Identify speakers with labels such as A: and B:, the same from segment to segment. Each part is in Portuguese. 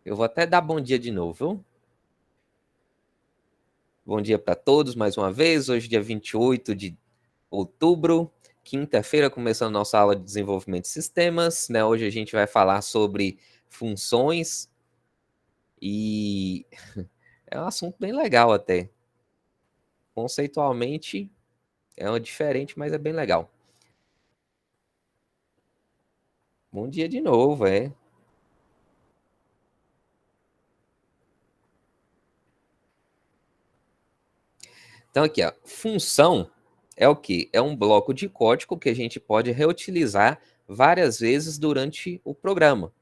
A: Eu vou até dar bom dia de novo, viu? Bom dia para todos mais uma vez. Hoje, dia 28 de outubro, quinta-feira, começando nossa aula de desenvolvimento de sistemas, né? Hoje a gente vai falar sobre funções e é um assunto bem legal até. Conceitualmente é diferente, mas é bem legal. Bom dia de novo, é. Então aqui, ó, função é o quê? É um bloco de código que a gente pode reutilizar várias vezes durante o programa.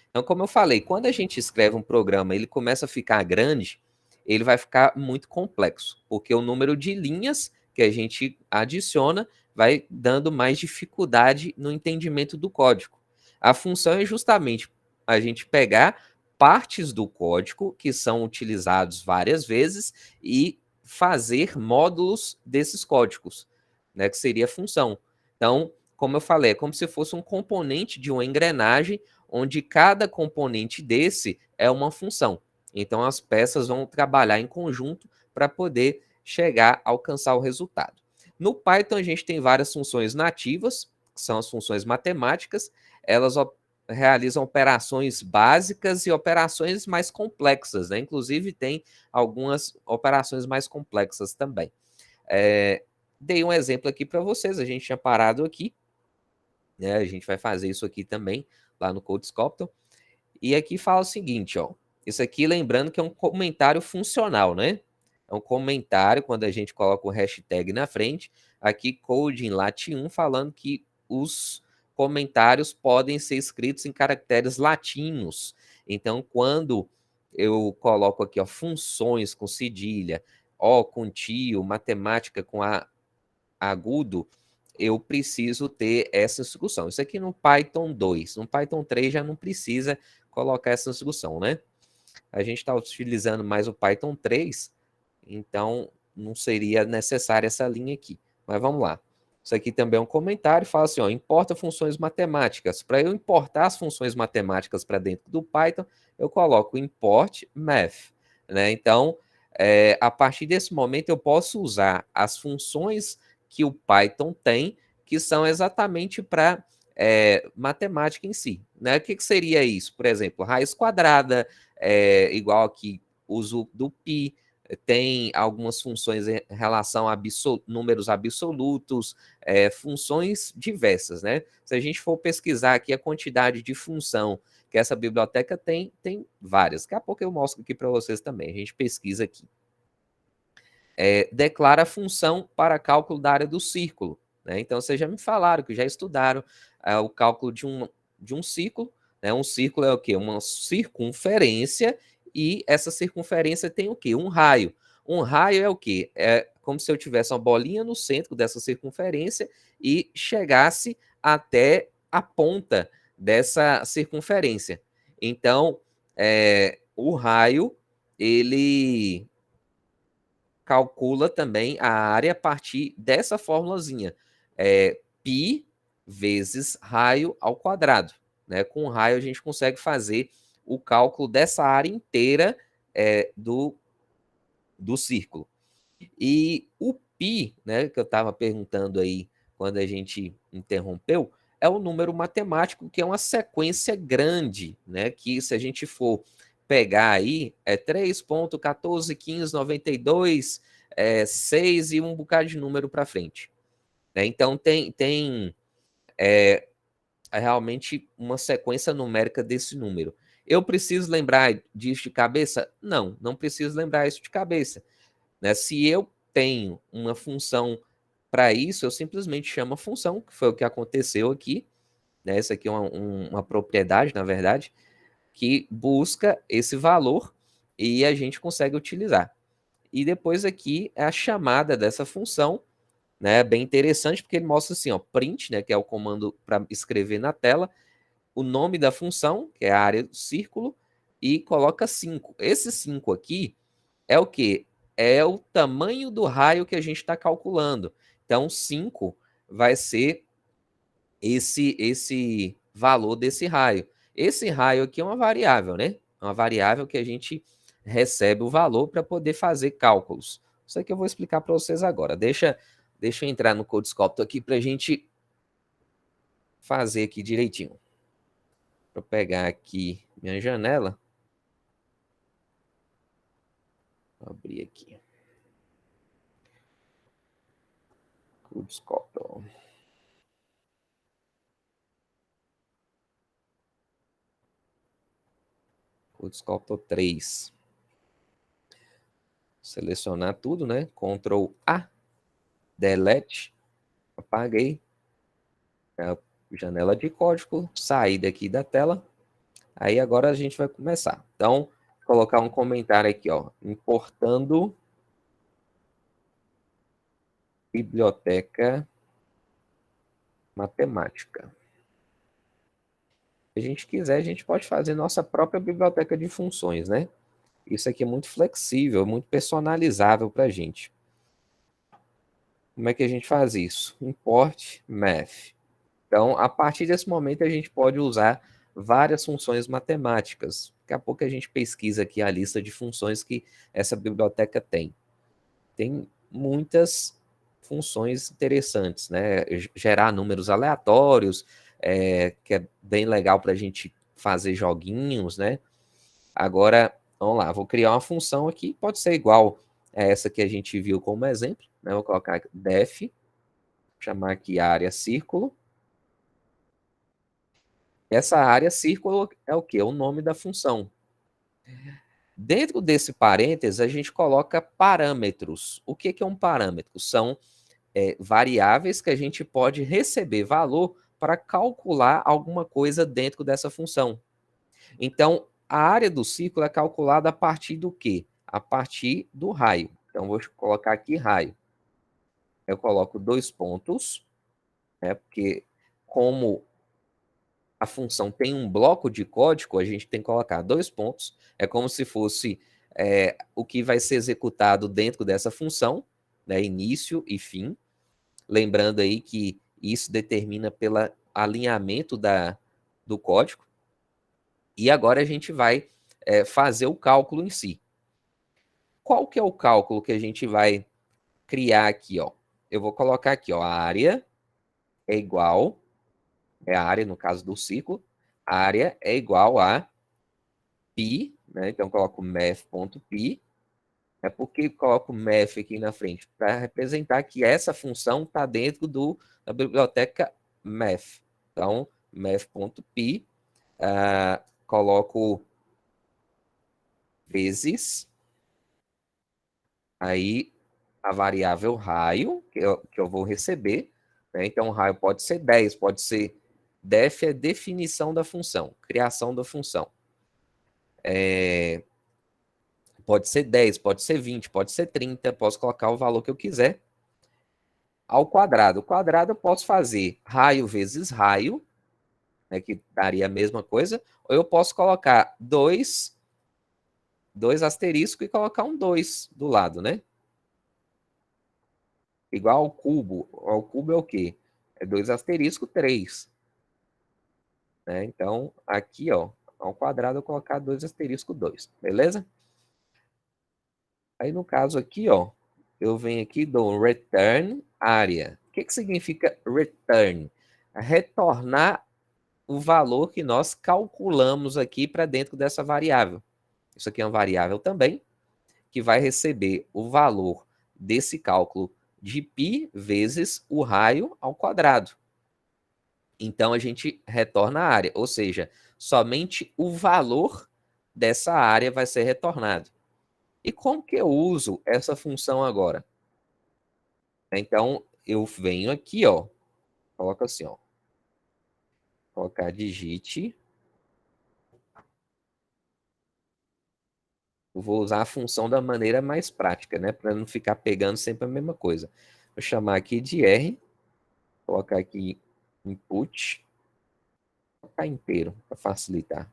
A: Então, como eu falei, quando a gente escreve um programa, ele começa a ficar grande, ele vai ficar muito complexo, porque o número de linhas que a gente adiciona vai dando mais dificuldade no entendimento do código. A função é justamente a gente pegar partes do código que são utilizados várias vezes e fazer módulos desses códigos, né, que seria a função. Então, como eu falei, é como se fosse um componente de uma engrenagem onde cada componente desse é uma função. Então, as peças vão trabalhar em conjunto para poder chegar a alcançar o resultado. No Python, a gente tem várias funções nativas, que são as funções matemáticas, elas realizam operações básicas e operações mais complexas, né? Inclusive, tem algumas operações mais complexas também. Dei um exemplo aqui para vocês, a gente tinha parado aqui, né? A gente vai fazer isso aqui também, lá no CodeSculptor. E aqui fala o seguinte, ó. Isso aqui, lembrando que é um comentário funcional, né? É um comentário, quando a gente coloca o hashtag na frente, aqui code em lat1 falando que os comentários podem ser escritos em caracteres latinos. Então, quando eu coloco aqui, ó, funções com cedilha, ó, com tio, matemática com agudo, eu preciso ter essa instrução. Isso aqui no Python 2. No Python 3 já não precisa colocar essa instrução, né? A gente está utilizando mais o Python 3, então não seria necessária essa linha aqui. Mas vamos lá. Isso aqui também é um comentário, fala assim, ó, importa funções matemáticas. Para eu importar as funções matemáticas para dentro do Python, eu coloco import math, né? Então, a partir desse momento, eu posso usar as funções que o Python tem, que são exatamente para matemática em si, né? O que seria isso? Por exemplo, raiz quadrada, igual aqui, uso do pi, tem algumas funções em relação a números absolutos, funções diversas, né? Se a gente for pesquisar aqui a quantidade de função que essa biblioteca tem, tem várias. Daqui a pouco eu mostro aqui para vocês também. A gente pesquisa aqui. Declara a função para cálculo da área do círculo, né? Então, vocês já me falaram que já estudaram o cálculo de um círculo, né? Um círculo é o quê? Uma circunferência, e essa circunferência tem o quê? Um raio. Um raio é o quê? É como se eu tivesse uma bolinha no centro dessa circunferência e chegasse até a ponta dessa circunferência. Então, o raio, ele calcula também a área a partir dessa formulazinha. Π vezes raio ao quadrado. Né? Com raio a gente consegue fazer o cálculo dessa área inteira do círculo. E o π, né, que eu estava perguntando aí quando a gente interrompeu, é um número matemático que é uma sequência grande, né? Que se a gente for pegar aí, 3,141592, 6 e um bocado de número para frente. Né? Então tem realmente uma sequência numérica desse número. Eu preciso lembrar disso de cabeça? Não, não preciso lembrar isso de cabeça. Né? Se eu tenho uma função para isso, eu simplesmente chamo a função, que foi o que aconteceu aqui. Né? Essa aqui é uma propriedade, na verdade, que busca esse valor e a gente consegue utilizar. E depois aqui é a chamada dessa função, né? Bem interessante, porque ele mostra assim, ó, print, né? Que é o comando para escrever na tela, o nome da função, que é a área do círculo, e coloca 5. Esse 5 aqui é o quê? É o tamanho do raio que a gente está calculando. Então, 5 vai ser esse valor desse raio. Esse raio aqui é uma variável, né? É uma variável que a gente recebe o valor para poder fazer cálculos. Isso aqui eu vou explicar para vocês agora. Deixa eu entrar no CodeSculptor aqui para a gente fazer aqui direitinho. Vou pegar aqui minha janela. Vou abrir aqui. CodeSculptor. CodeSculptor 3. Selecionar tudo, né? Ctrl A, delete, apaguei a janela de código, sair daqui da tela. Aí agora a gente vai começar. Então, vou colocar um comentário aqui, ó, importando biblioteca matemática. Se a gente quiser, a gente pode fazer nossa própria biblioteca de funções, né? Isso aqui é muito flexível, muito personalizável para a gente. Como é que a gente faz isso? Import math. Então, a partir desse momento, a gente pode usar várias funções matemáticas. Daqui a pouco a gente pesquisa aqui a lista de funções que essa biblioteca tem. Tem muitas funções interessantes, né? Gerar números aleatórios, que é bem legal para a gente fazer joguinhos, né? Agora, vamos lá, vou criar uma função aqui, pode ser igual a essa que a gente viu como exemplo, né? Vou colocar def, chamar aqui área círculo. Essa área círculo é o quê? O nome da função. Dentro desse parênteses, a gente coloca parâmetros. O que é um parâmetro? São variáveis que a gente pode receber valor para calcular alguma coisa dentro dessa função. Então, a área do círculo é calculada a partir do quê? A partir do raio. Então, vou colocar aqui raio. Eu coloco 2 pontos, né? Porque como a função tem um bloco de código, a gente tem que colocar 2 pontos. É como se fosse o que vai ser executado dentro dessa função, né? Início e fim. Lembrando aí que isso determina pelo alinhamento do código. E agora a gente vai fazer o cálculo em si. Qual que é o cálculo que a gente vai criar aqui, ó? Eu vou colocar aqui, ó, a área é igual, a área no caso do ciclo, a área é igual a π, né? Então eu coloco math.π. É porque coloco math aqui na frente para representar que essa função está dentro da biblioteca math. Então, math.py, coloco vezes, aí a variável raio, que eu vou receber, né? Então, o raio pode ser 10, pode ser def é definição da função, criação da função. Pode ser 10, pode ser 20, pode ser 30, posso colocar o valor que eu quiser. Ao quadrado. O quadrado eu posso fazer raio vezes raio, né, que daria a mesma coisa, ou eu posso colocar dois asteriscos e colocar um 2 do lado, né? Igual ao cubo. Ao cubo é o quê? É 2 asterisco, 3. Né? Então, aqui, ó, ao quadrado eu colocar 2 asterisco, 2. Beleza? Aí, no caso aqui, ó, eu venho aqui dou return área. O que significa return? Retornar o valor que nós calculamos aqui para dentro dessa variável. Isso aqui é uma variável também, que vai receber o valor desse cálculo de π vezes o raio ao quadrado. Então, a gente retorna a área, ou seja, somente o valor dessa área vai ser retornado. E como que eu uso essa função agora? Então, eu venho aqui, ó, coloco assim, ó, colocar digite. Eu vou usar a função da maneira mais prática, né? Para não ficar pegando sempre a mesma coisa. Vou chamar aqui de R, colocar aqui input, vou colocar inteiro para facilitar.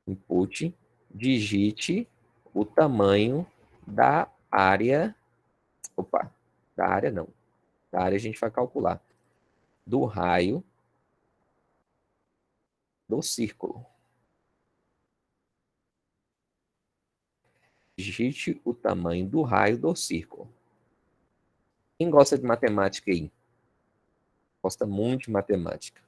A: Input, digite o tamanho da área. Opa, da área não. Da área a gente vai calcular. Do raio do círculo. Digite o tamanho do raio do círculo. Quem gosta de matemática aí? Gosta muito de matemática.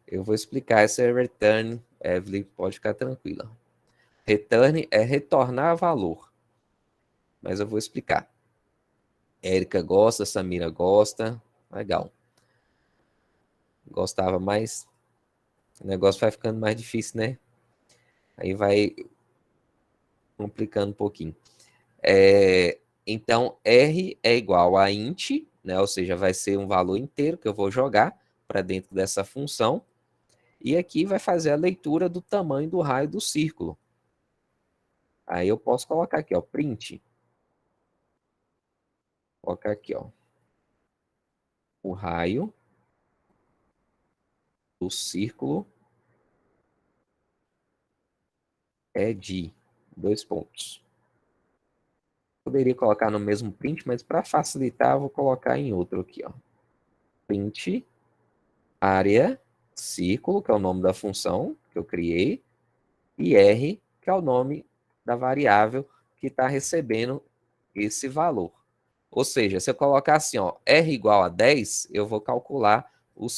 A: Eu vou explicar essa return, Evelyn, pode ficar tranquila. Return é retornar valor. Mas eu vou explicar. Érica gosta, Samira gosta. Legal. Gostava mais. O negócio vai ficando mais difícil, né? Aí vai complicando um pouquinho. Então, R é igual a int, né? Ou seja, vai ser um valor inteiro que eu vou jogar para dentro dessa função. E aqui vai fazer a leitura do tamanho do raio do círculo. Aí eu posso colocar aqui, ó, print. Colocar aqui, ó, o raio do círculo é de 2 pontos. Poderia colocar no mesmo print, mas para facilitar, eu vou colocar em outro aqui, ó. Print área círculo, que é o nome da função que eu criei, e R, que é o nome da variável que está recebendo esse valor. Ou seja, se eu colocar assim, ó, R igual a 10, eu vou calcular o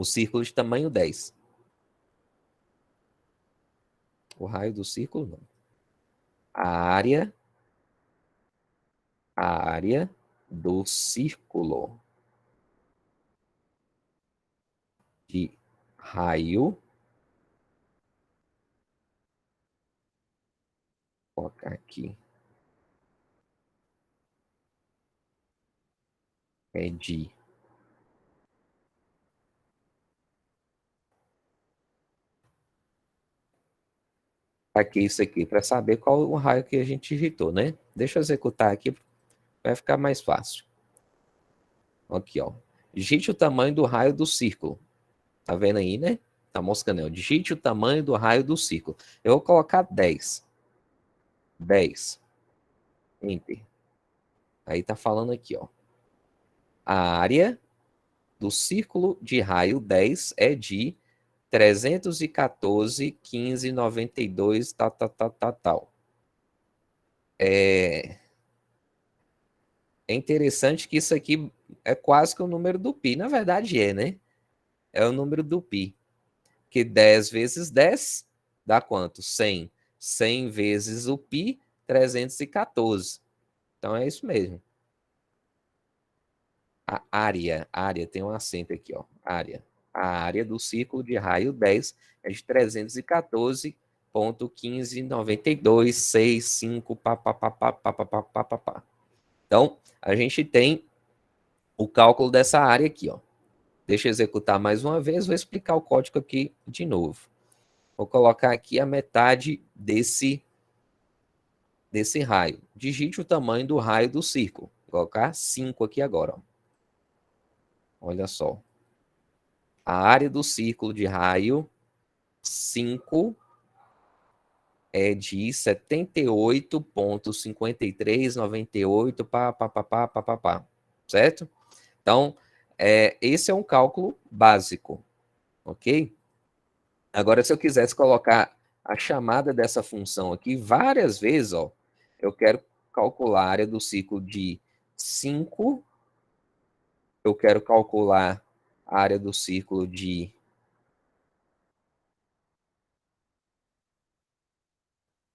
A: círculo de tamanho 10. O raio do círculo, não. A área do círculo de raio, vou colocar aqui, é de aqui isso aqui para saber qual o raio que a gente digitou, né? Deixa eu executar aqui, vai ficar mais fácil. Aqui, ó. Digite o tamanho do raio do círculo. Tá vendo aí, né? Tá moscando. Digite o tamanho do raio do círculo. Eu vou colocar 10. 10. Enter. Aí tá falando aqui, ó. A área do círculo de raio 10 é de 314,1592, tal. É interessante que isso aqui é quase que o número do pi. Na verdade é, né? É o número do pi. Que 10 vezes 10 dá quanto? 100. 100 vezes o pi, 314. Então é isso mesmo. A área tem um acento aqui, ó. A área do círculo de raio 10 é de 314,1592,65, papapá. Então, a gente tem o cálculo dessa área aqui, ó. Deixa eu executar mais uma vez, vou explicar o código aqui de novo. Vou colocar aqui a metade desse raio. Digite o tamanho do raio do círculo. Vou colocar 5 aqui agora, ó. Olha só. A área do círculo de raio 5 é de 78,5398, certo? Então, esse é um cálculo básico, ok? Agora, se eu quisesse colocar a chamada dessa função aqui várias vezes, ó, eu quero calcular a área do ciclo de 5, eu quero calcular a área do círculo de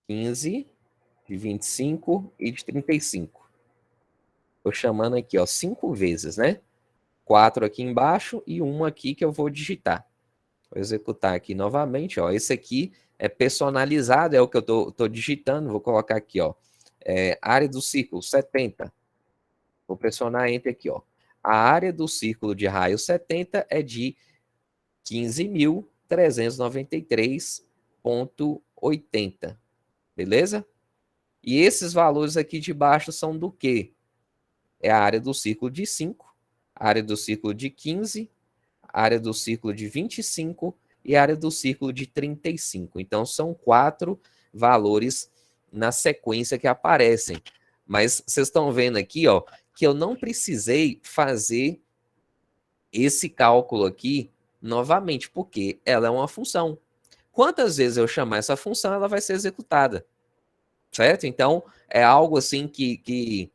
A: 15, de 25 e de 35. Estou chamando aqui, ó, 5 vezes, né? 4 aqui embaixo e 1 aqui que eu vou digitar. Vou executar aqui novamente, ó. Esse aqui é personalizado, é o que eu tô digitando. Vou colocar aqui, ó. Área do círculo, 70. Vou pressionar Enter aqui, ó. A área do círculo de raio 70 é de 15.393,80. Beleza? E esses valores aqui de baixo são do quê? É a área do círculo de 5, a área do círculo de 15, a área do círculo de 25 e a área do círculo de 35. Então, são 4 valores na sequência que aparecem. Mas vocês estão vendo aqui, ó, que eu não precisei fazer esse cálculo aqui novamente, porque ela é uma função. quantas vezes eu chamar essa função, ela vai ser executada, certo? Então, é algo assim que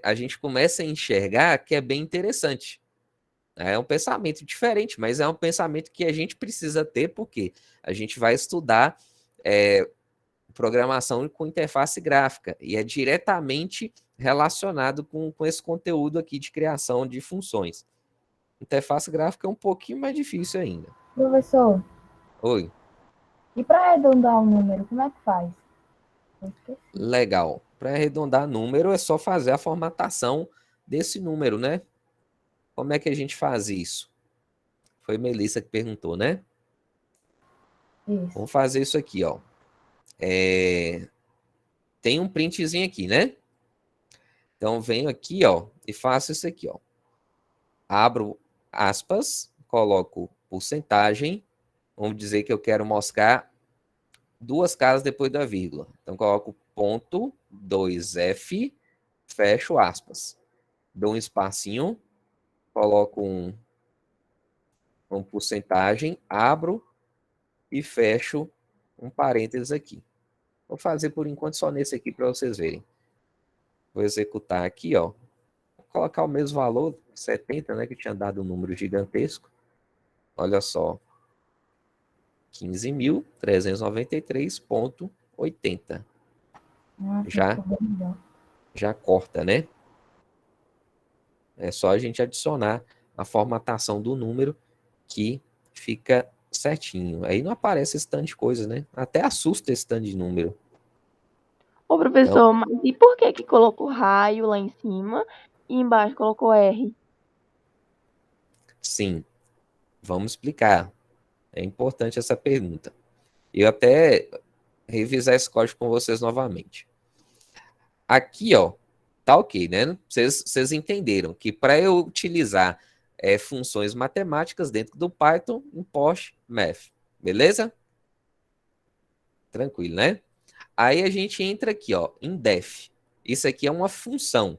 A: a gente começa a enxergar que é bem interessante. É um pensamento diferente, mas é um pensamento que a gente precisa ter, porque a gente vai estudar programação com interface gráfica, e é diretamente relacionado com esse conteúdo aqui de criação de funções. Interface gráfica é um pouquinho mais difícil ainda.
B: Professor,
A: Oi.
B: e para arredondar o número, como é que faz? Eu esqueci.
A: Legal. Para arredondar número, é só fazer a formatação desse número, né? Como é que a gente faz isso? Foi Melissa que perguntou, né?
B: Isso.
A: Vamos fazer isso aqui, ó. Tem um printzinho aqui, né? Então, venho aqui, ó, e faço isso aqui, ó. Abro aspas, coloco porcentagem. Vamos dizer que eu quero mostrar 2 casas depois da vírgula. Então, coloco ponto 2F, fecho aspas. Dou um espacinho, coloco um porcentagem, abro e fecho um parênteses aqui. Vou fazer por enquanto só nesse aqui para vocês verem. Vou executar aqui, ó. Vou colocar o mesmo valor, 70, né, que tinha dado um número gigantesco. Olha só. 15.393,80. Já corta, né? É só a gente adicionar a formatação do número que fica certinho. Aí não aparece esse tanto de coisa, né? Até assusta esse tanto de número.
C: Ô, professor, mas e por que colocou raio lá em cima e embaixo colocou R?
A: Sim, vamos explicar. É importante essa pergunta. Eu até revisar esse código com vocês novamente. Aqui, ó, tá ok, né? Vocês entenderam que para eu utilizar funções matemáticas dentro do Python, import math, beleza? Tranquilo, né? Aí a gente entra aqui, ó, em def. Isso aqui é uma função.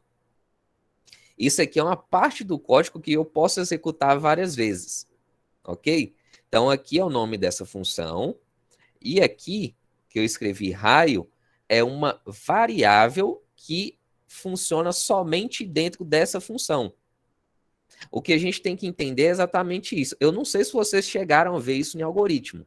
A: Isso aqui é uma parte do código que eu posso executar várias vezes, ok? Então aqui é o nome dessa função e aqui que eu escrevi raio é uma variável que funciona somente dentro dessa função. O que a gente tem que entender é exatamente isso. Eu não sei se vocês chegaram a ver isso em algoritmo.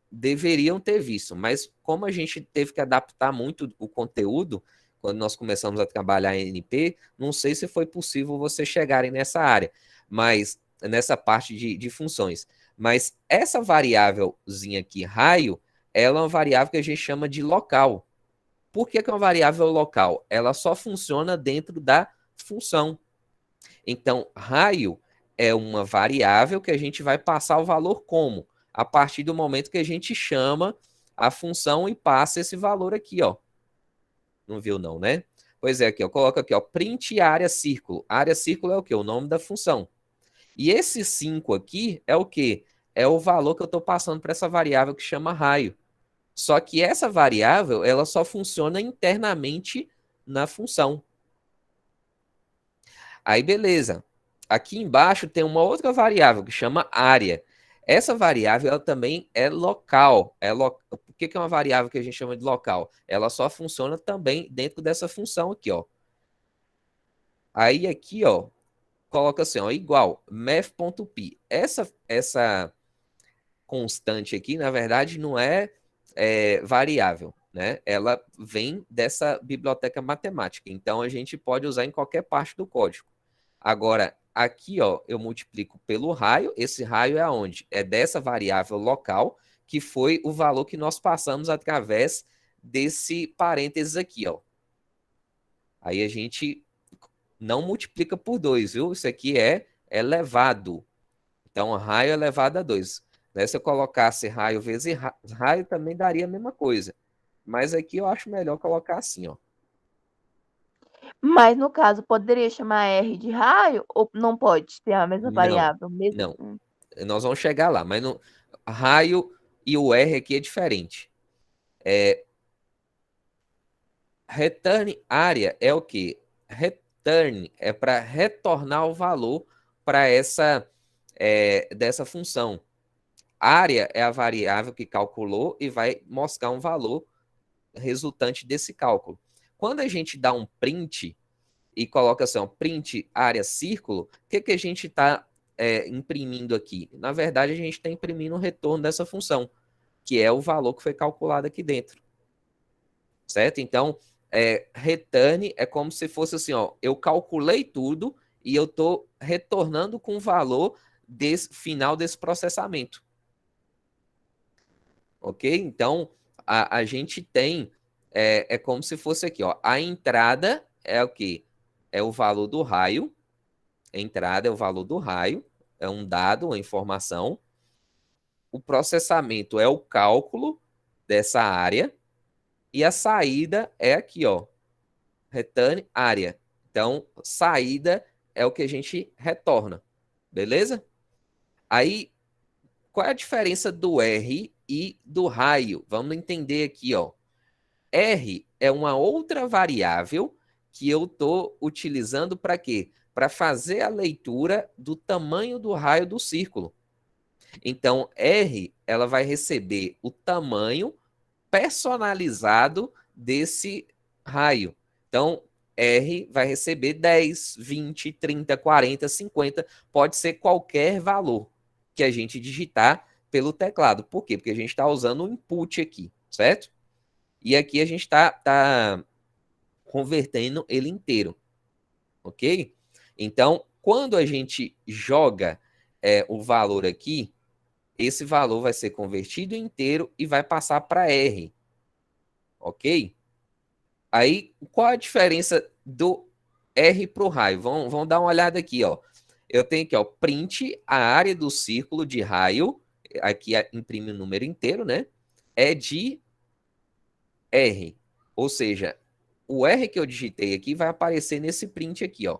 A: Deveriam ter visto, mas como a gente teve que adaptar muito o conteúdo, quando nós começamos a trabalhar em NP, não sei se foi possível vocês chegarem nessa área, mas nessa parte de funções. Mas essa variávelzinha aqui, raio, ela é uma variável que a gente chama de local. Por que é uma variável local? Ela só funciona dentro da função. Então, raio é uma variável que a gente vai passar o valor como? A partir do momento que a gente chama a função e passa esse valor aqui, ó. Não viu não, né? Pois é, aqui, ó, coloca aqui, ó, print área círculo. Área círculo é o quê? O nome da função. E esse 5 aqui é o quê? É o valor que eu estou passando para essa variável que chama raio. Só que essa variável, ela só funciona internamente na função. Aí, beleza. Aqui embaixo tem uma outra variável que chama área. Essa variável ela também é local. Por que é uma variável que a gente chama de local? Ela só funciona também dentro dessa função aqui, ó. Aí aqui, ó, coloca assim, ó, igual math.py. Essa constante aqui, na verdade, não é variável, né? Ela vem dessa biblioteca matemática. Então a gente pode usar em qualquer parte do código. Agora, aqui, ó, eu multiplico pelo raio. Esse raio é aonde? É dessa variável local, que foi o valor que nós passamos através desse parênteses aqui, ó. Aí a gente não multiplica por 2, viu? Isso aqui é elevado. Então, raio elevado a 2. Né? Se eu colocasse raio vezes raio, também daria a mesma coisa. Mas aqui eu acho melhor colocar assim, ó.
C: Mas, no caso, poderia chamar R de raio ou não pode ter a mesma
A: Não,
C: variável? Mesmo?
A: não. Nós vamos chegar lá, mas no raio e o R aqui é diferente. Return área é o quê? Return é para retornar o valor para essa dessa função. área é a variável que calculou e vai mostrar um valor resultante desse cálculo. Quando a gente dá um print e coloca assim, ó, print área círculo, o que a gente está imprimindo aqui? Na verdade, a gente está imprimindo o retorno dessa função, que é o valor que foi calculado aqui dentro. Certo? Então, return é como se fosse assim, ó, eu calculei tudo e eu estou retornando com o valor final desse processamento. Ok? Então, a gente tem, como se fosse aqui, ó, a entrada é o quê? É o valor do raio, a entrada é o valor do raio, é um dado, uma informação. O processamento é o cálculo dessa área e a saída é aqui, ó, return área. Então, saída é o que a gente retorna, beleza? Aí, qual é a diferença do R e do raio? Vamos entender aqui, ó. R é uma outra variável que eu estou utilizando para quê? Para fazer a leitura do tamanho do raio do círculo. Então, R ela vai receber o tamanho personalizado desse raio. Então, R vai receber 10, 20, 30, 40, 50, pode ser qualquer valor que a gente digitar pelo teclado. Por quê? Porque a gente está usando o input aqui, certo? E aqui a gente está convertendo ele inteiro, ok? Então, quando a gente joga o valor aqui, esse valor vai ser convertido inteiro e vai passar para R, ok? Aí, qual a diferença do R para o raio? Vamos dar uma olhada aqui, ó. Eu tenho aqui, ó, print a área do círculo de raio, aqui imprime o número inteiro, né? É de R, ou seja, o R que eu digitei aqui vai aparecer nesse print aqui, ó.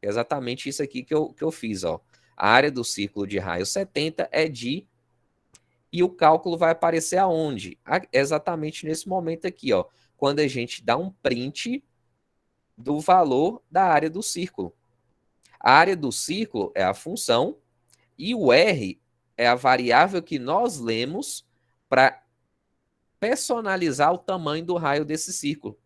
A: É exatamente isso aqui que eu fiz, ó. A área do círculo de raio 70 é de... E o cálculo vai aparecer aonde? Exatamente nesse momento aqui, ó. Quando a gente dá um print do valor da área do círculo. A área do círculo é a função e o R é a variável que nós lemos para personalizar o tamanho do raio desse círculo.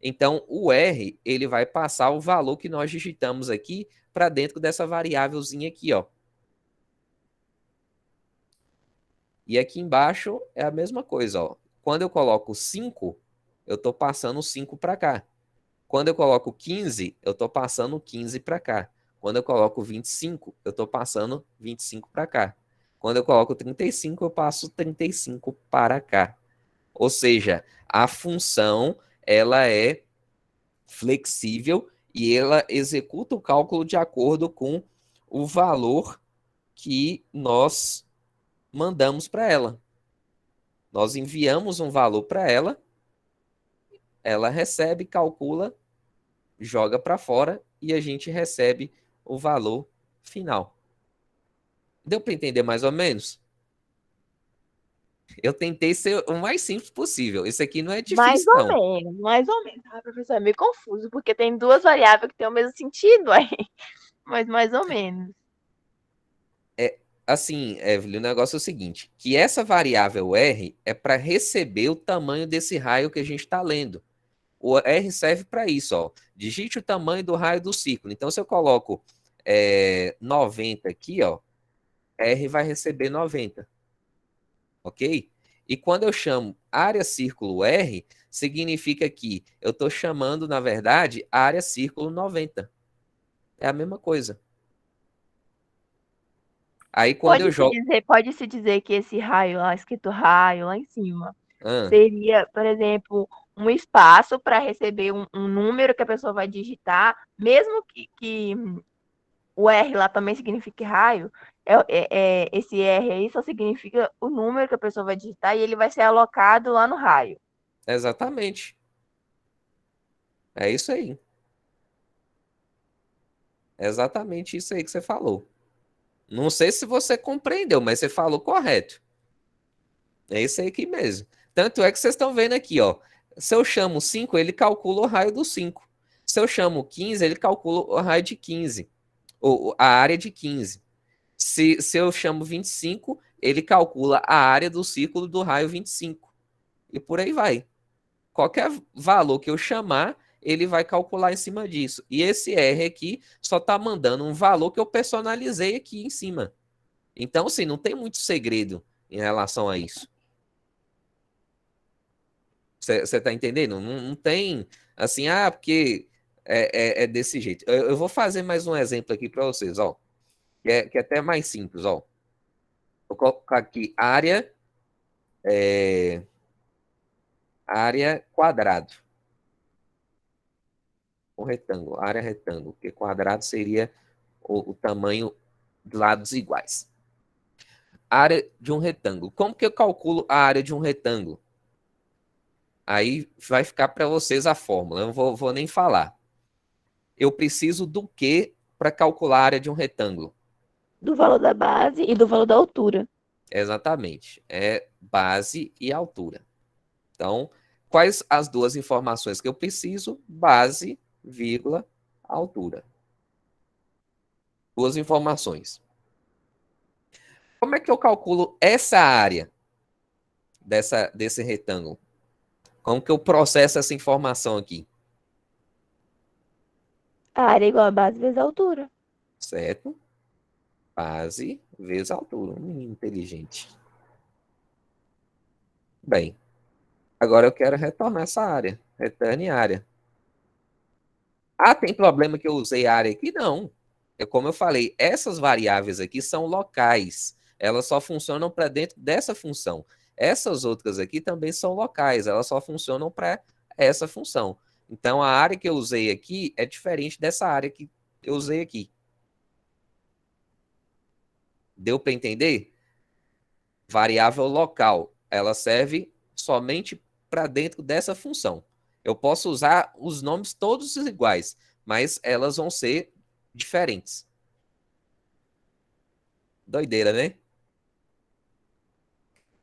A: Então, o R, ele vai passar o valor que nós digitamos aqui para dentro dessa variávelzinha aqui, ó. E aqui embaixo é a mesma coisa, ó. Quando eu coloco 5, eu estou passando 5 para cá. Quando eu coloco 15, eu estou passando 15 para cá. Quando eu coloco 25, eu estou passando 25 para cá. Quando eu coloco 35, eu passo 35 para cá. Ou seja, a função ela é flexível e ela executa o cálculo de acordo com o valor que nós mandamos para ela. Nós enviamos um valor para ela, ela recebe, calcula, joga para fora e a gente recebe o valor final. Deu para entender mais ou menos? Eu tentei ser o mais simples possível. Isso aqui não é
C: Mais
A: difícil,
C: ou
A: não.
C: menos, mais ou menos. Ah, professor, é meio confuso, porque tem duas variáveis que têm o mesmo sentido aí. Mas mais ou menos.
A: Assim, Evelyn, o negócio é o seguinte, que essa variável R é para receber o tamanho desse raio que a gente está lendo. O R serve para isso, ó. Digite o tamanho do raio do círculo. Então, se eu coloco 90 aqui, ó, R vai receber 90, ok? E quando eu chamo área círculo R, significa que eu estou chamando, na verdade, área círculo 90. É a mesma coisa. Aí quando eu jogo...
C: Pode-se dizer que esse raio lá, escrito raio lá em cima,
A: Ah,
C: seria, por exemplo, um espaço para receber um número que a pessoa vai digitar, mesmo que o R lá também signifique raio, esse R aí só significa o número que a pessoa vai digitar e ele vai ser alocado lá no raio.
A: exatamente. É isso aí. É exatamente isso aí que você falou. Não sei se você compreendeu, mas você falou correto. É isso aí aqui mesmo. Tanto é que vocês estão vendo aqui, ó. Se eu chamo 5, ele calcula o raio do 5. Se eu chamo 15, ele calcula o raio de 15. Ou a área de 15. Se eu chamo 25, ele calcula a área do círculo do raio 25. E por aí vai. Qualquer valor que eu chamar, ele vai calcular em cima disso. E esse R aqui só está mandando um valor que eu personalizei aqui em cima. Então, assim, não tem muito segredo em relação a isso. Você está entendendo? Não tem, assim, porque é desse jeito. Eu vou fazer mais um exemplo aqui para vocês, ó. Que é até mais simples, ó. Vou colocar aqui área quadrado. O retângulo, área retângulo, porque quadrado seria o tamanho de lados iguais. Área de um retângulo. Como que eu calculo a área de um retângulo? Aí vai ficar para vocês a fórmula, eu não vou nem falar. Eu preciso do que para calcular a área de um retângulo?
C: Do valor da base e do valor da altura.
A: Exatamente, é base e altura. Então, quais as duas informações que eu preciso? Base, vírgula, altura. Duas informações. Como é que eu calculo essa área desse retângulo? Como que eu processo essa informação aqui?
C: A área é igual a base vezes a altura.
A: Certo? Base vezes altura. Inteligente. Bem, agora eu quero retornar essa área. Retorne área. Tem problema que eu usei área aqui? Não. É como eu falei, essas variáveis aqui são locais. Elas só funcionam para dentro dessa função. Essas outras aqui também são locais. Elas só funcionam para essa função. Então, a área que eu usei aqui é diferente dessa área que eu usei aqui. Deu para entender? Variável local. Ela serve somente para dentro dessa função. Eu posso usar os nomes todos iguais, mas elas vão ser diferentes. Doideira, né?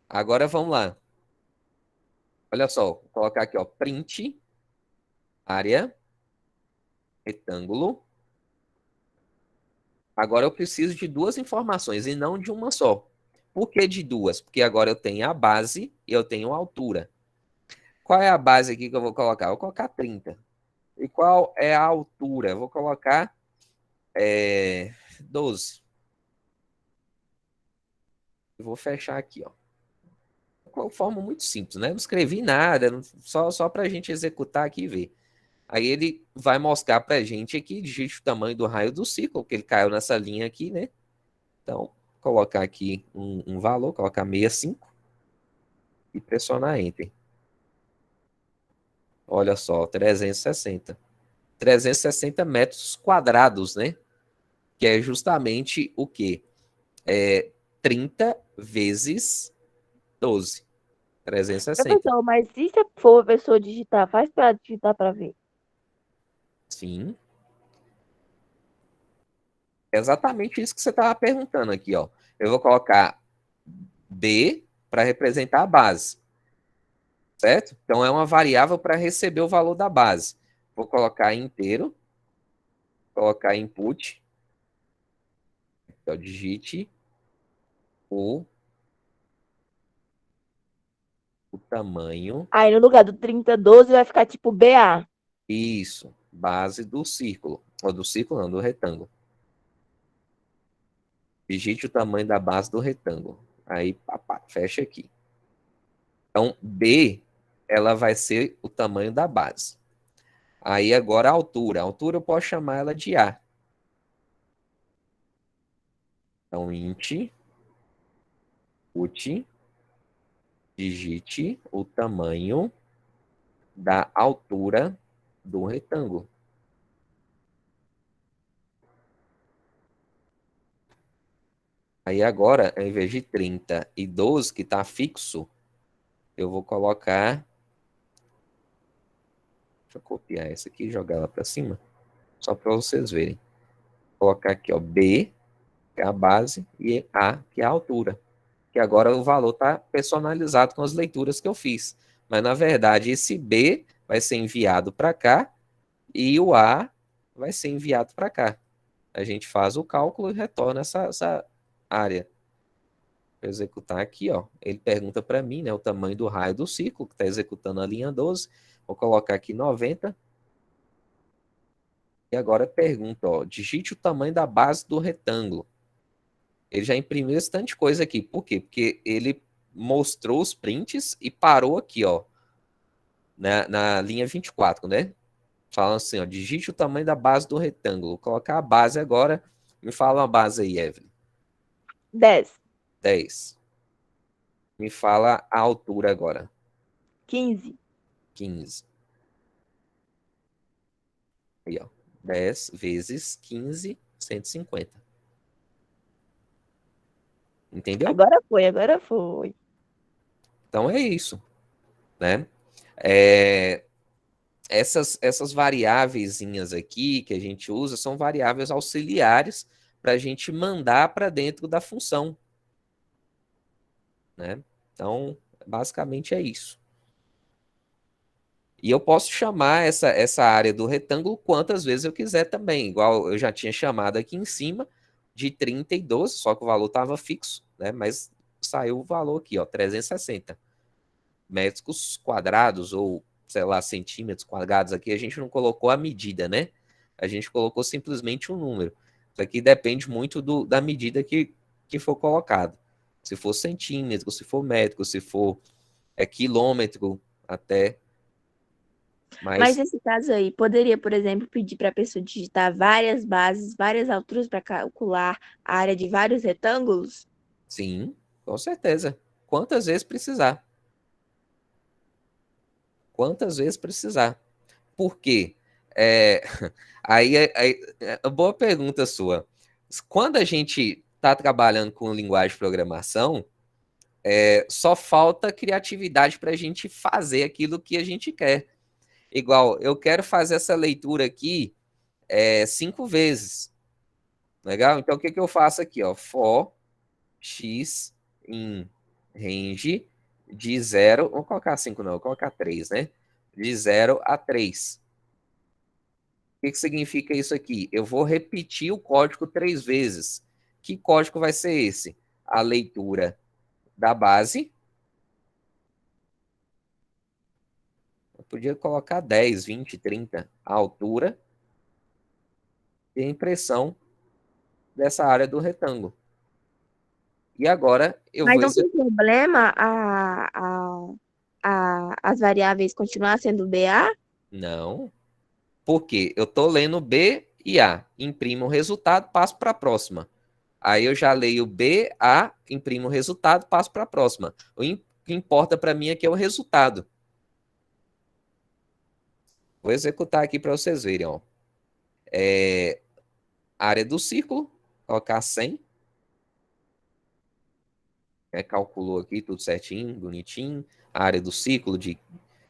A: Agora vamos lá. Olha só, vou colocar aqui, ó, print, área, retângulo. Agora eu preciso de duas informações e não de uma só. Por que de duas? Porque agora eu tenho a base e eu tenho a altura. Qual é a base aqui que eu vou colocar? Eu vou colocar 30. E qual é a altura? Eu vou colocar 12. Eu vou fechar aqui, ó. De forma muito simples, né? Não escrevi nada, só para a gente executar aqui e ver. Aí ele vai mostrar para a gente aqui, digite o tamanho do raio do círculo, que ele caiu nessa linha aqui, né? Então, colocar aqui um valor, colocar 65 e pressionar Enter. Olha só, 360. 360 metros quadrados, né? Que é justamente o quê? 30 vezes 12. 360.
C: Professor, mas e se for a pessoa digitar? Faz para digitar para ver.
A: Sim. É exatamente isso que você estava perguntando aqui, ó. Eu vou colocar B para representar a base, certo? Então é uma variável para receber o valor da base. Vou colocar inteiro, colocar input, então digite o, o tamanho,
C: Aí no lugar do 3012 vai ficar tipo BA.
A: isso, base do círculo, ou do círculo não, do retângulo. Digite o tamanho da base do retângulo. Aí, fecha aqui. Então, B, ela vai ser o tamanho da base. Aí, agora, a altura. A altura eu posso chamar ela de A. Então, int, put, digite o tamanho da altura do retângulo. Aí, agora, ao invés de 30 e 12, que está fixo, eu vou colocar... Deixa eu copiar essa aqui e jogar ela para cima, só para vocês verem. Vou colocar aqui, ó, B, que é a base, e A, que é a altura. Que agora o valor está personalizado com as leituras que eu fiz. Mas, na verdade, esse B vai ser enviado para cá e o A vai ser enviado para cá. A gente faz o cálculo e retorna essa área. executar aqui, ó. Ele pergunta para mim, né, o tamanho do raio do círculo, que está executando a linha 12. Vou colocar aqui 90. E agora pergunta, ó, digite o tamanho da base do retângulo. Ele já imprimiu esse tanto de coisa aqui. Por quê? Porque ele mostrou os prints e parou aqui, ó, na linha 24, né? Falando assim, ó, digite o tamanho da base do retângulo. Vou colocar a base agora. Me fala uma base aí, Evelyn.
C: 10,
A: 10. Me fala a altura agora.
C: 15.
A: 15. Aí, ó. 10 vezes 15, 150. Entendeu?
C: Agora foi, agora foi.
A: Então é isso, né? Essas variáveiszinhas aqui que a gente usa são variáveis auxiliares para a gente mandar para dentro da função, né? Então, basicamente é isso. E eu posso chamar essa área do retângulo quantas vezes eu quiser também, igual eu já tinha chamado aqui em cima, de 30 e 12, só que o valor estava fixo, né? Mas saiu o valor aqui, ó, 360 metros quadrados, ou, sei lá, centímetros quadrados aqui, a gente não colocou a medida, né? A gente colocou simplesmente um número. Isso aqui depende muito da medida que for colocado. Se for centímetro, se for metro, se for quilômetro, até.
C: Mas
A: Mas,
C: nesse caso aí, poderia, por exemplo, pedir para a pessoa digitar várias bases, várias alturas para calcular a área de vários retângulos?
A: sim, com certeza. Quantas vezes precisar. Quantas vezes precisar. Por quê? É, boa pergunta sua. Quando a gente está trabalhando com linguagem de programação, só falta criatividade para a gente fazer aquilo que a gente quer. Igual, eu quero fazer essa leitura aqui 5 vezes. Legal? Então, o que eu faço aqui? Ó? For x in range de 0. Vou colocar 5, não, vou colocar 3, né? De 0 a 3. O que significa isso aqui? Eu vou repetir o código 3 vezes. Que código vai ser esse? A leitura da base. Eu podia colocar 10, 20, 30. A altura e a impressão dessa área do retângulo. E agora eu
C: Mas
A: vou
C: não tem
A: executar.
C: problema as variáveis continuar sendo BA?
A: Não. Porque eu estou lendo B e A. Imprimo o resultado, passo para a próxima. Aí eu já leio B, A, imprimo o resultado, passo para a próxima. O que importa para mim aqui é o resultado. Vou executar aqui para vocês verem. Ó. Área do círculo, colocar 100. Calculou aqui tudo certinho, bonitinho. A área do círculo de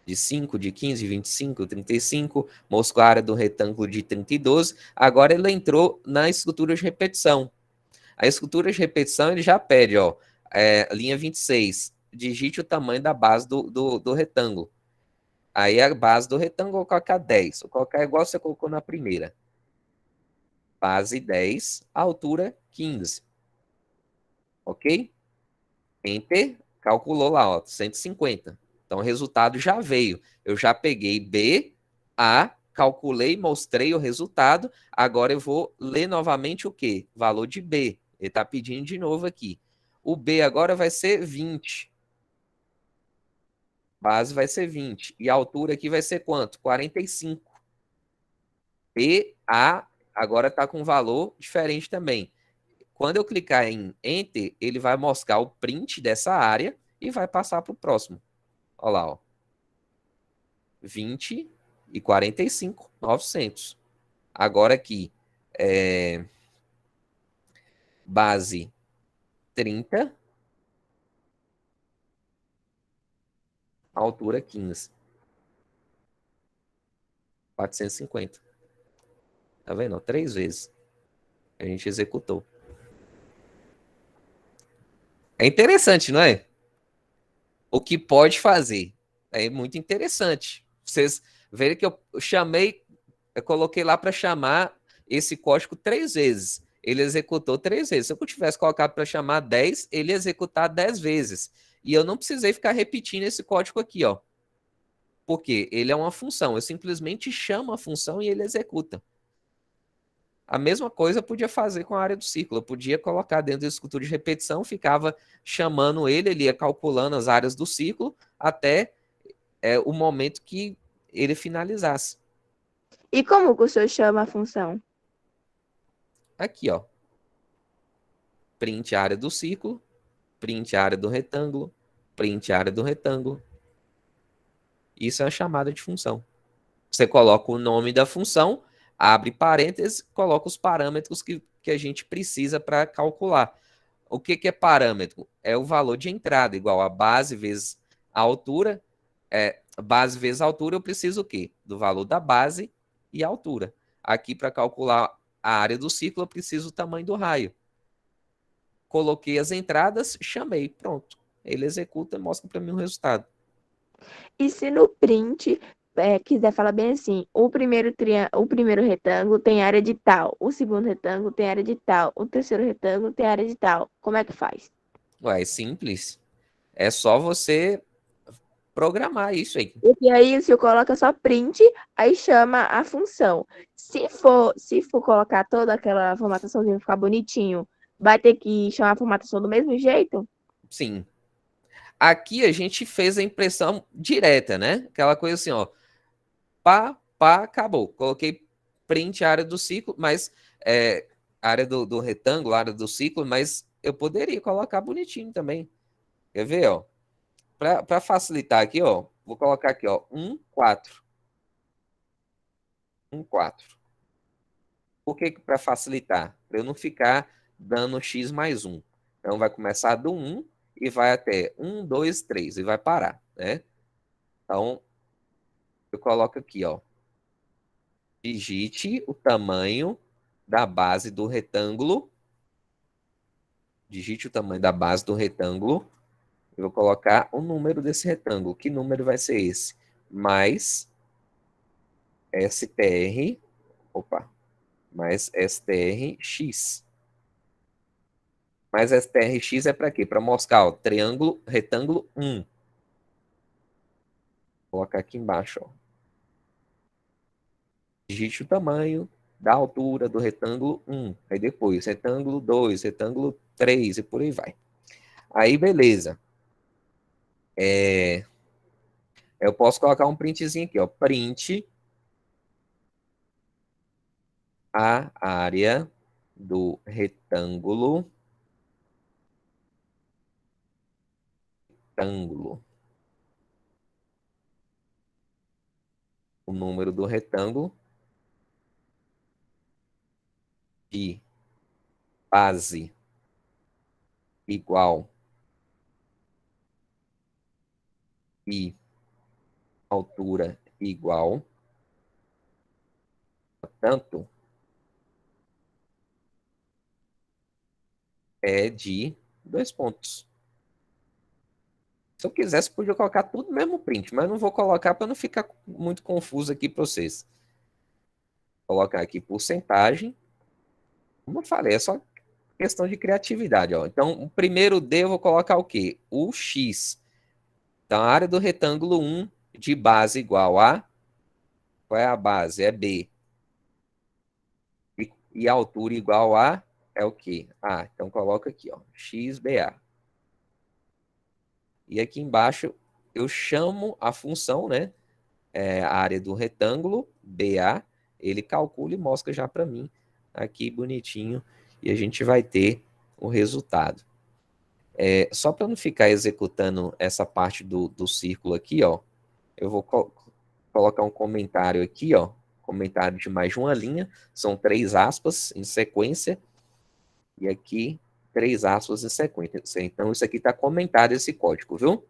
A: 5, de 15, 25, 35. Mostrou a área do retângulo de 30 e 12. Agora ele entrou na estrutura de repetição. A estrutura de repetição ele já pede, ó, linha 26. Digite o tamanho da base do retângulo. Aí a base do retângulo eu vou colocar 10. Vou colocar igual você colocou na primeira. Base 10, altura 15. Ok? Enter, calculou lá, ó, 150. Então o resultado já veio. Eu já peguei B, A, calculei, mostrei o resultado. Agora eu vou ler novamente o quê? Valor de B. Ele está pedindo de novo aqui. O B agora vai ser 20. Base vai ser 20. E a altura aqui vai ser quanto? 45. B, A, agora está com um valor diferente também. Quando eu clicar em Enter, ele vai mostrar o print dessa área e vai passar para o próximo. Olha lá, ó. 20 e 45, 900. Agora aqui, base 30, altura 15. 450. Tá vendo? 3 vezes. A gente executou. É interessante, não é? O que pode fazer. É muito interessante. Vocês verem que eu chamei, eu coloquei lá para chamar esse código 3 vezes. ele executou 3 vezes. Se eu tivesse colocado para chamar 10, ele ia executar 10 vezes. E eu não precisei ficar repetindo esse código aqui, ó. Porque ele é uma função. Eu simplesmente chamo a função e ele executa. A mesma coisa eu podia fazer com a área do ciclo. Eu podia colocar dentro do executor de repetição, ficava chamando ele ia calculando as áreas do ciclo até o momento que ele finalizasse.
C: E como que o senhor chama a função?
A: Aqui, ó. Print a área do ciclo, print a área do retângulo, print a área do retângulo. Isso é a chamada de função. Você coloca o nome da função, abre parênteses, coloca os parâmetros que a gente precisa para calcular. O que é parâmetro? É o valor de entrada, igual a base vezes a altura. Base vezes a altura, eu preciso o quê? Do valor da base e a altura. Aqui, para calcular a área do ciclo, eu preciso do tamanho do raio. Coloquei as entradas, chamei, pronto. Ele executa e mostra para mim o resultado.
C: E se no print quiser falar bem assim, o primeiro retângulo tem área de tal, o segundo retângulo tem área de tal, o terceiro retângulo tem área de tal. Como é que faz?
A: Ué, é simples. É só você programar isso aí.
C: Porque aí o senhor coloca só print, aí chama a função. Se for colocar toda aquela formataçãozinha ficar bonitinho, vai ter que chamar a formatação do mesmo jeito?
A: Sim. Aqui a gente fez a impressão direta, né? Aquela coisa assim, ó. Pá, pá, acabou. Coloquei print área do ciclo, mas área do retângulo, área do ciclo, mas eu poderia colocar bonitinho também. Quer ver, ó? Para facilitar aqui, ó, vou colocar aqui, ó, 1, 4. 1, 4. Por que para facilitar? Para eu não ficar dando x mais 1. Então vai começar do 1 e vai até 1, 2, 3 e vai parar, né? Então eu coloco aqui, ó. Digite o tamanho da base do retângulo. Digite o tamanho da base do retângulo. Eu vou colocar o número desse retângulo. Que número vai ser esse? Mais STR. Opa. Mais STRX. Mais STRX é para quê? Para mostrar, ó, triângulo, retângulo 1. Vou colocar aqui embaixo, ó. Digite o tamanho da altura do retângulo 1. Aí depois, retângulo 2, retângulo 3 e por aí vai. Aí, beleza. Eu posso colocar um printzinho aqui, ó. Print a área do retângulo. O número do retângulo de base igual e altura igual, portanto, é de 2 pontos. Se eu quisesse, podia colocar tudo no mesmo print, mas não vou colocar para não ficar muito confuso aqui para vocês. Vou colocar aqui porcentagem. Como eu falei, é só questão de criatividade, ó. Então, o primeiro D eu vou colocar o quê? O X. Então, a área do retângulo 1 de base igual a... Qual é a base? É B. E a altura igual a... É o quê? A. Então, coloca aqui, ó. XBA. E aqui embaixo eu chamo a função, né? A área do retângulo, BA. Ele calcula e mostra já para mim aqui bonitinho. E a gente vai ter o resultado. Só para não ficar executando essa parte do círculo aqui, ó, eu vou colocar um comentário aqui, ó, comentário de mais de uma linha, são 3 aspas em sequência, e aqui 3 aspas em sequência. Então, isso aqui está comentado, esse código, viu?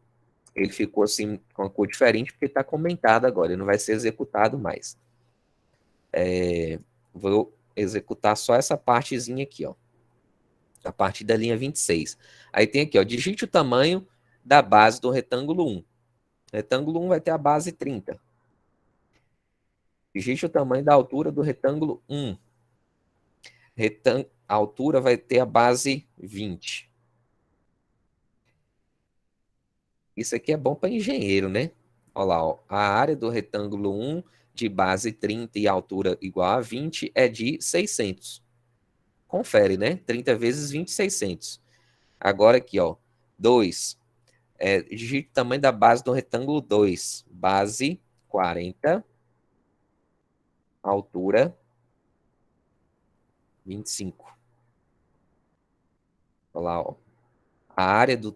A: Ele ficou assim, com uma cor diferente, porque está comentado agora, ele não vai ser executado mais. Vou executar só essa partezinha aqui, ó, a partir da linha 26. Aí tem aqui, ó, digite o tamanho da base do retângulo 1. Retângulo 1 vai ter a base 30. Digite o tamanho da altura do retângulo 1. a altura vai ter a base 20. Isso aqui é bom para engenheiro, né? Olha lá, ó. A área do retângulo 1 de base 30 e altura igual a 20 é de 600. Confere, né? 30 vezes 20, 600. Agora aqui, ó. 2. Digite o tamanho da base do retângulo 2. Base 40. Altura 25. Olha lá, ó. A área do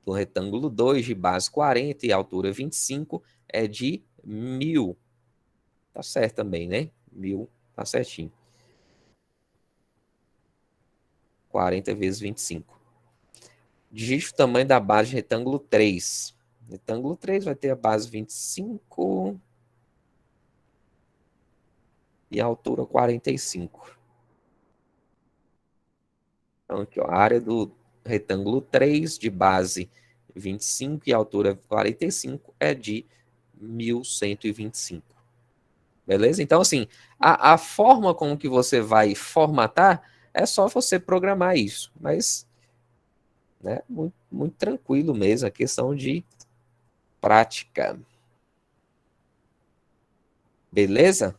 A: retângulo 2 de base 40 e altura 25 é de 1000. Tá certo também, né? 1000, tá certinho. 40 vezes 25. Digite o tamanho da base de retângulo 3. Retângulo 3 vai ter a base 25 e a altura 45. Então, aqui, ó, a área do retângulo 3 de base 25 e altura 45 é de 1125. Beleza? Então, assim, a forma como que você vai formatar é só você programar isso. Mas, né, muito, muito tranquilo mesmo, a questão de prática. Beleza?